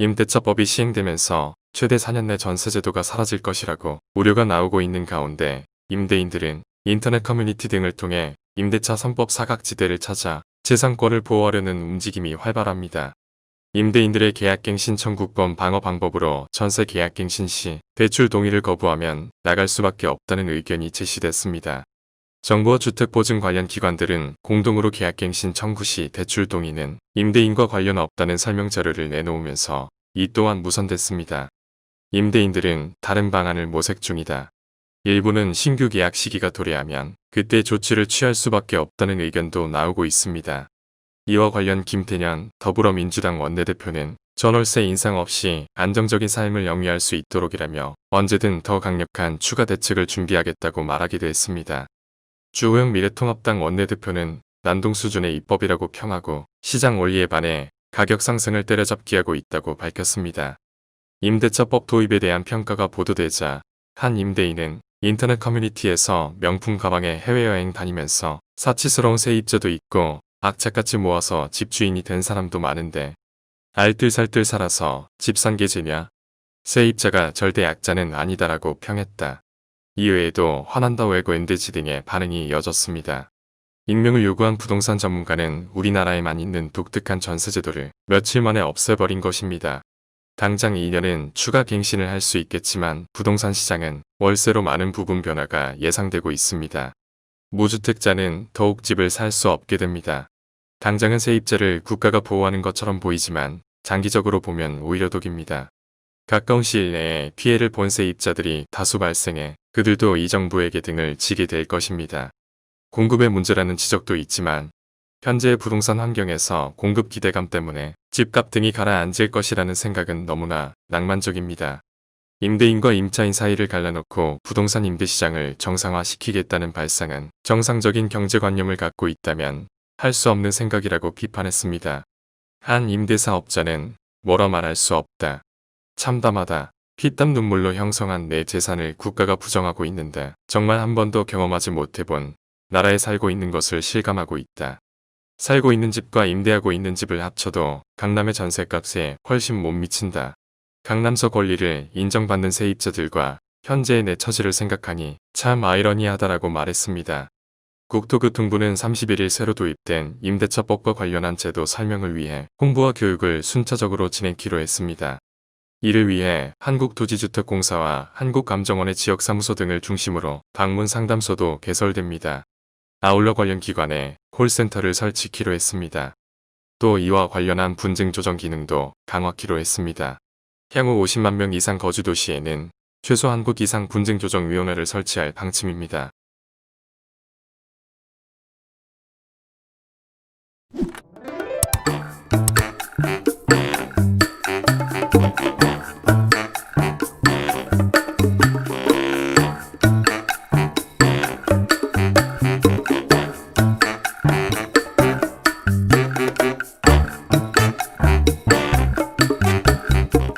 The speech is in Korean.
임대차법이 시행되면서 최대 4년 내 전세제도가 사라질 것이라고 우려가 나오고 있는 가운데 임대인들은 인터넷 커뮤니티 등을 통해 임대차 3법 사각지대를 찾아 재산권을 보호하려는 움직임이 활발합니다. 임대인들의 계약갱신 청구권 방어 방법으로 전세 계약갱신 시 대출 동의를 거부하면 나갈 수밖에 없다는 의견이 제시됐습니다. 정부와 주택보증 관련 기관들은 공동으로 계약갱신 청구 시 대출 동의는 임대인과 관련 없다는 설명 자료를 내놓으면서 이 또한 무산됐습니다. 임대인들은 다른 방안을 모색 중이다. 일부는 신규 계약 시기가 도래하면 그때 조치를 취할 수밖에 없다는 의견도 나오고 있습니다. 이와 관련 김태년 더불어민주당 원내대표는 전월세 인상 없이 안정적인 삶을 영위할 수 있도록이라며 언제든 더 강력한 추가 대책을 준비하겠다고 말하기도 했습니다. 주호영 미래통합당 원내대표는 난동 수준의 입법이라고 평하고 시장 원리에 반해 가격 상승을 때려잡기하고 있다고 밝혔습니다. 임대차법 도입에 대한 평가가 보도되자 한 임대인은 인터넷 커뮤니티에서 명품 가방에 해외여행 다니면서 사치스러운 세입자도 있고 악착같이 모아서 집주인이 된 사람도 많은데 알뜰살뜰 살아서 집 산 게 죄냐? 세입자가 절대 약자는 아니다라고 평했다. 이외에도 화난다 외고 엔데지 등의 반응이 이어졌습니다. 익명을 요구한 부동산 전문가는 우리나라에만 있는 독특한 전세제도를 며칠 만에 없애버린 것입니다. 당장 2년은 추가 갱신을 할 수 있겠지만 부동산 시장은 월세로 많은 부분 변화가 예상되고 있습니다. 무주택자는 더욱 집을 살 수 없게 됩니다. 당장은 세입자를 국가가 보호하는 것처럼 보이지만 장기적으로 보면 오히려 독입니다. 가까운 시일 내에 피해를 본 세입자들이 다수 발생해 그들도 이 정부에게 등을 지게 될 것입니다. 공급의 문제라는 지적도 있지만 현재의 부동산 환경에서 공급 기대감 때문에 집값 등이 가라앉을 것이라는 생각은 너무나 낭만적입니다. 임대인과 임차인 사이를 갈라놓고 부동산 임대시장을 정상화시키겠다는 발상은 정상적인 경제관념을 갖고 있다면 할 수 없는 생각이라고 비판했습니다. 한 임대사업자는 뭐라 말할 수 없다. 참담하다. 피땀 눈물로 형성한 내 재산을 국가가 부정하고 있는데 정말 한 번도 경험하지 못해본 나라에 살고 있는 것을 실감하고 있다. 살고 있는 집과 임대하고 있는 집을 합쳐도 강남의 전셋값에 훨씬 못 미친다. 강남서 권리를 인정받는 세입자들과 현재의 내 처지를 생각하니 참 아이러니하다라고 말했습니다. 국토교통부는 31일 새로 도입된 임대차법과 관련한 제도 설명을 위해 홍보와 교육을 순차적으로 진행키로 했습니다. 이를 위해 한국토지주택공사와 한국감정원의 지역사무소 등을 중심으로 방문 상담소도 개설됩니다. 아울러 관련 기관에 콜센터를 설치키로 했습니다. 또 이와 관련한 분쟁 조정 기능도 강화키로 했습니다. 향후 50만 명 이상 거주 도시에는 최소 한곳 이상 분쟁조정위원회를 설치할 방침입니다.